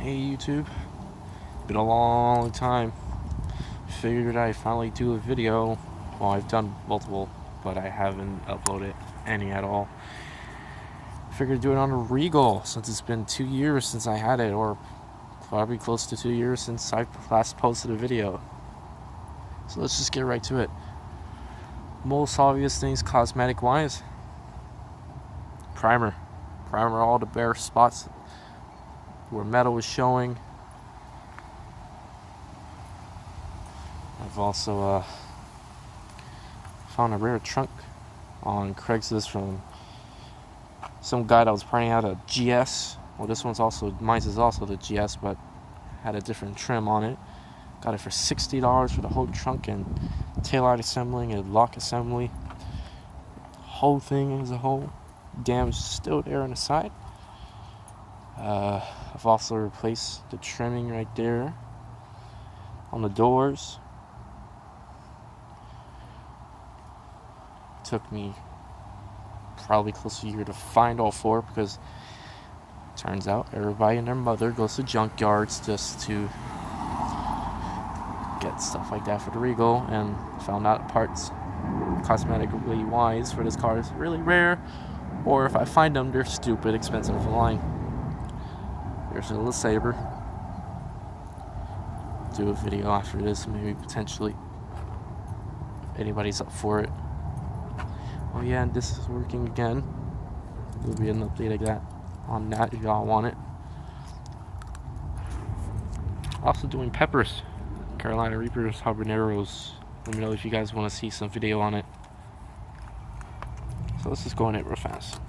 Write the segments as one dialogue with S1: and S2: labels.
S1: Hey YouTube, been a long time. Figured I'd finally do a video. Well, I've done multiple, but I haven't uploaded any at all. Figured do it on a Regal since it's been 2 years since I had it, or probably close to 2 years since I last posted a video. So let's just get right to it. Most obvious things cosmetic wise: primer all the bare spots where metal was showing. I've also found a rare trunk on Craigslist from some guy that was printing out a GS. Well, mine is also the GS, but had a different trim on it. Got it for $60 for the whole trunk and taillight assembling and lock assembly. Whole thing as a whole. Damage still there on the side. I've also replaced the trimming right there on the doors. Took me probably close to a year to find all four, because turns out everybody and their mother goes to junkyards just to get stuff like that for the Regal, and found out parts cosmetically wise for this car is really rare, or if I find them, they're stupid expensive online. Here's a little Saber. Do a video after this, maybe potentially, if anybody's up for it. Oh yeah, and this is working again. There'll be an update like that on that if y'all want it. Also doing peppers, Carolina Reapers, habaneros. Let me know if you guys want to see some video on it. So let's just go on it real fast.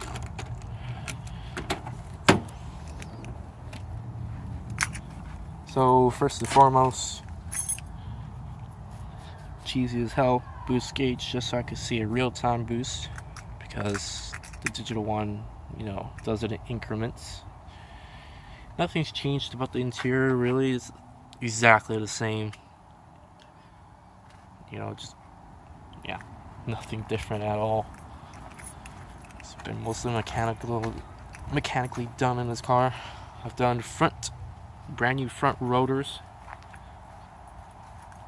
S1: So first and foremost, cheesy as hell, boost gauge, just so I could see a real-time boost, because the digital one, does it in increments. Nothing's changed about the interior really. It's exactly the same. Nothing different at all. It's been mostly mechanically done in this car. I've done brand new front rotors,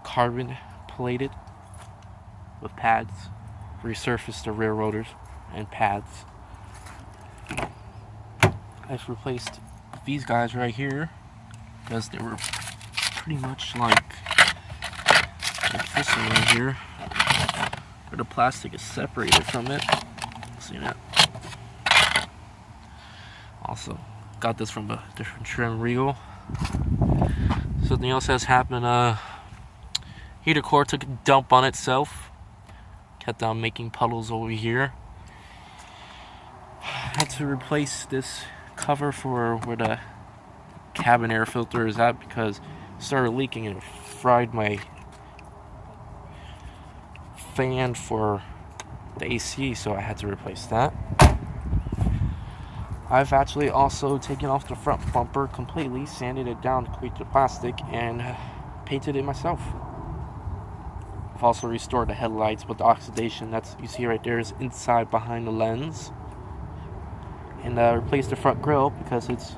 S1: carbon plated with pads. Resurfaced the rear rotors and pads. I've replaced these guys right here because they were pretty much like this one right here, where the plastic is separated from it. See that? Also got this from a different trim Regal. Something else has happened. Heater core took a dump on itself. Kept on making puddles over here. Had to replace this cover for where the cabin air filter is at, because it started leaking and it fried my fan for the AC, so I had to replace that. I've actually also taken off the front bumper completely, sanded it down to complete the plastic, and painted it myself. I've also restored the headlights, but the oxidation that you see right there is inside behind the lens. And replaced the front grille because it's,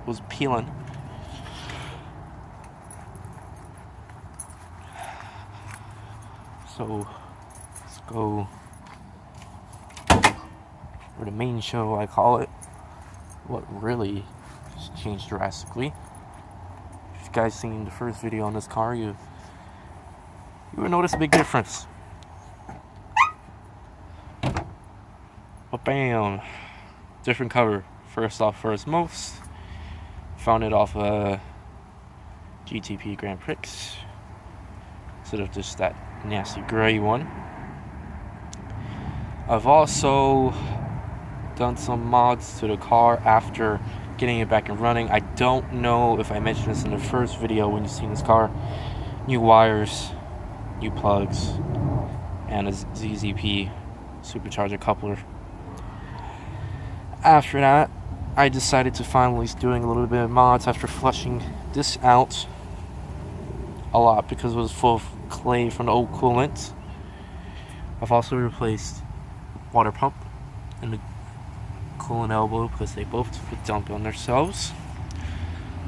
S1: was peeling. So let's go for the main show, I call it. What really just changed drastically. If you guys seen the first video on this car, you would notice a big difference. But bam, different cover. First most, found it off GTP Grand Prix instead of just that nasty gray one. I've also done some mods to the car after getting it back and running. I don't know if I mentioned this in the first video when you seen this car. New wires, new plugs, and a ZZP supercharger coupler. After that, I decided to finally start doing a little bit of mods after flushing this out a lot because it was full of clay from the old coolant. I've also replaced water pump and the coolant elbow because they both took a dump on themselves.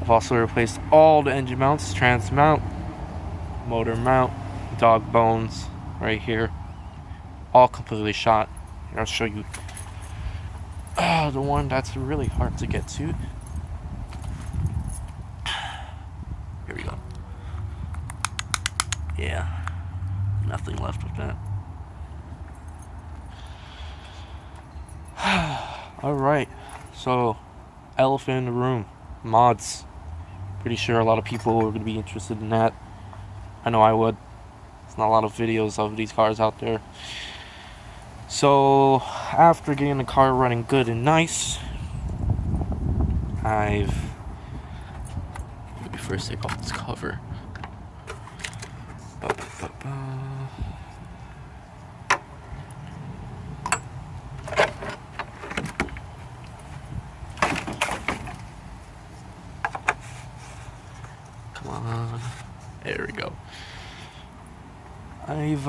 S1: I've also replaced all the engine mounts, trans mount, motor mount, dog bones right here, all completely shot. Here, I'll show you the one that's really hard to get to. Here we go. Yeah, nothing left with that. Alright, so elephant in the room, mods. Pretty sure a lot of people are going to be interested in that. I know I would. There's not a lot of videos of these cars out there. So after getting the car running good and nice, let me first take off this cover. Come on. There we go. I've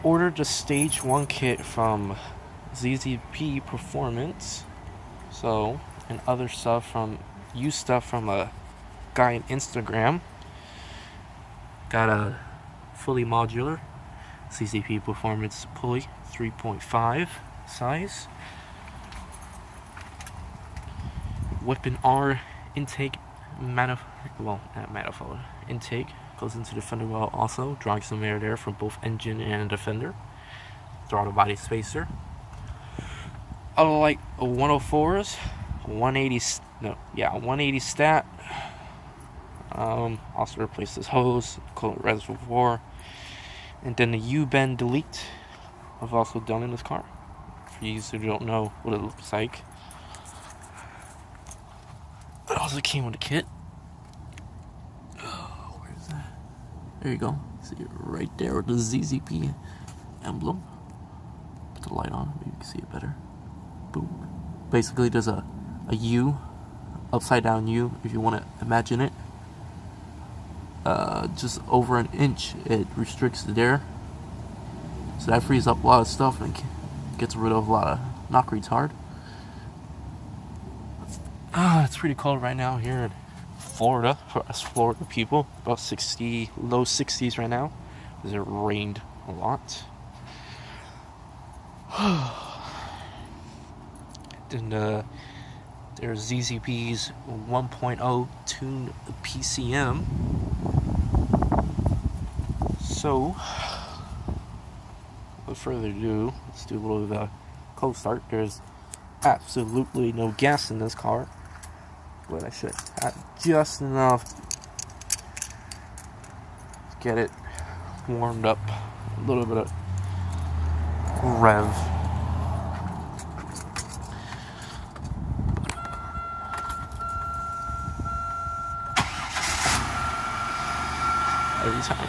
S1: ordered the Stage 1 kit from ZZP Performance. So, and other stuff from, used stuff from a guy on Instagram. Got a fully modular ZZP Performance pulley, 3.5 size. Whipping R intake manifold intake goes into the fender well also, drawing some air there from both engine and the fender. Throttle body spacer. Unlike 104s, 180 stat. Also replaced this hose, coolant reservoir, and then the U-bend delete I've also done in this car. For you who don't know what it looks like. It also came with a kit. Where is that? There you go. See it right there with the ZZP emblem. Put the light on, maybe you can see it better. Boom. Basically, there's a U, upside down U, if you want to imagine it. Just over an inch, it restricts the air. So that frees up a lot of stuff and gets rid of a lot of knock retard. It's pretty cold right now here in Florida, for us Florida people. About 60, low 60s right now, because it rained a lot. Then there's ZZP's 1.0 tuned PCM. So, without further ado, let's do a little bit of a cold start. There's absolutely no gas in this car, but I should have just enough to get it warmed up. A little bit of rev. Every time.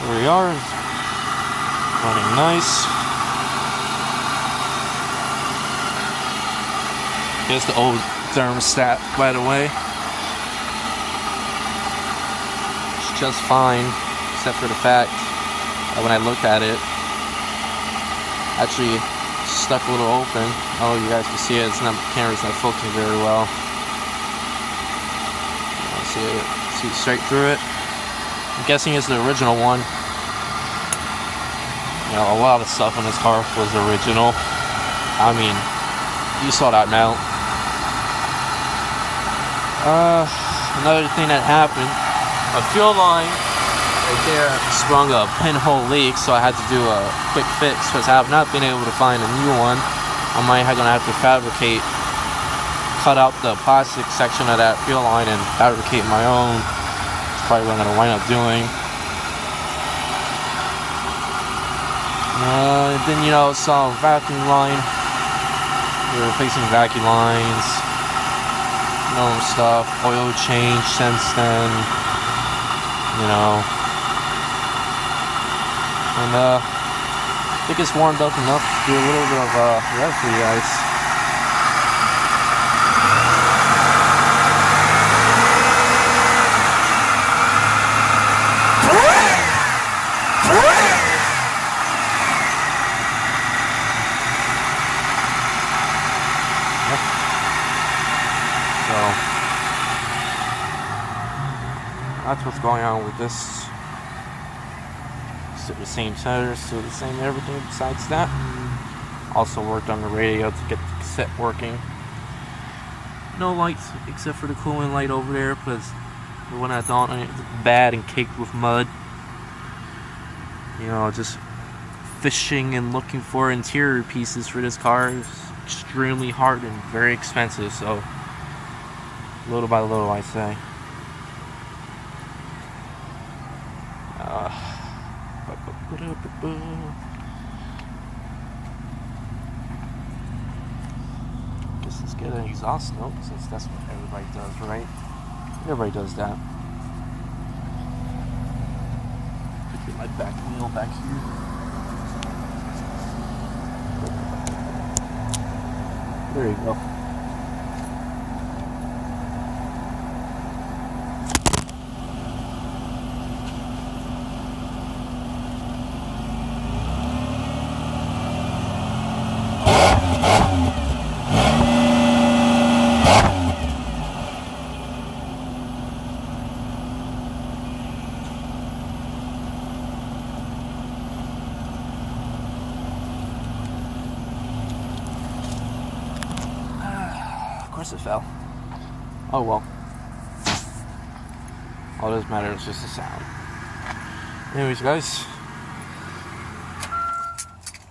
S1: Here we are, running nice. Here's the old thermostat, by the way. It's just fine, except for the fact that when I looked at it, actually stuck a little open. Oh, you guys can see it. It's not, the camera's not focusing very well. See straight through it. I'm guessing it's the original one. You know, a lot of stuff in this car was original. I mean, you saw that mount. Another thing that happened, a fuel line right there sprung a pinhole leak, so I had to do a quick fix because I have not been able to find a new one. I might gonna have to cut out the plastic section of that fuel line and fabricate my own. That's probably what I'm gonna wind up doing. Then, you know, some vacuum line. We're replacing vacuum lines. Normal stuff. Oil change since then. You know. And I think it's warmed up enough to do a little bit of rev for you guys. that's what's going on with this. Still the same setters, still the same everything besides that. Also worked on the radio to get the cassette working. No lights except for the cooling light over there, because the one that's on it's bad and caked with mud. You know, just fishing and looking for interior pieces for this car is extremely hard and very expensive, so little by little, I say. Guess let's get an exhaust note, since that's what everybody does, right? Everybody does that. Get my back wheel back here. There you go. Of course it fell. Oh well. All that does matter is just the sound. Anyways, guys.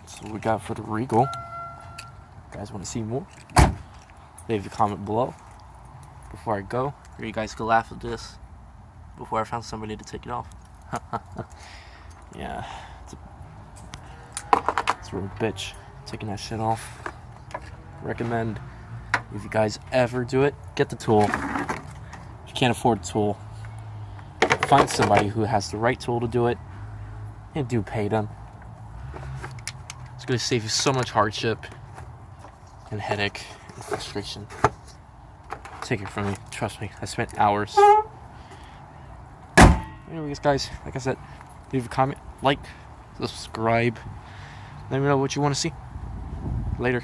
S1: That's what we got for the Regal. You guys want to see more? Leave a comment below. Before I go, or you guys could laugh at this. Before I found somebody to take it off. Yeah. It's a real bitch. Taking that shit off. Recommend. If you guys ever do it, get the tool. If you can't afford the tool, find somebody who has the right tool to do it, and do pay them. It's going to save you so much hardship and headache and frustration. Take it from me. Trust me. I spent hours. Anyways, guys, like I said, leave a comment, like, subscribe. Let me know what you want to see. Later.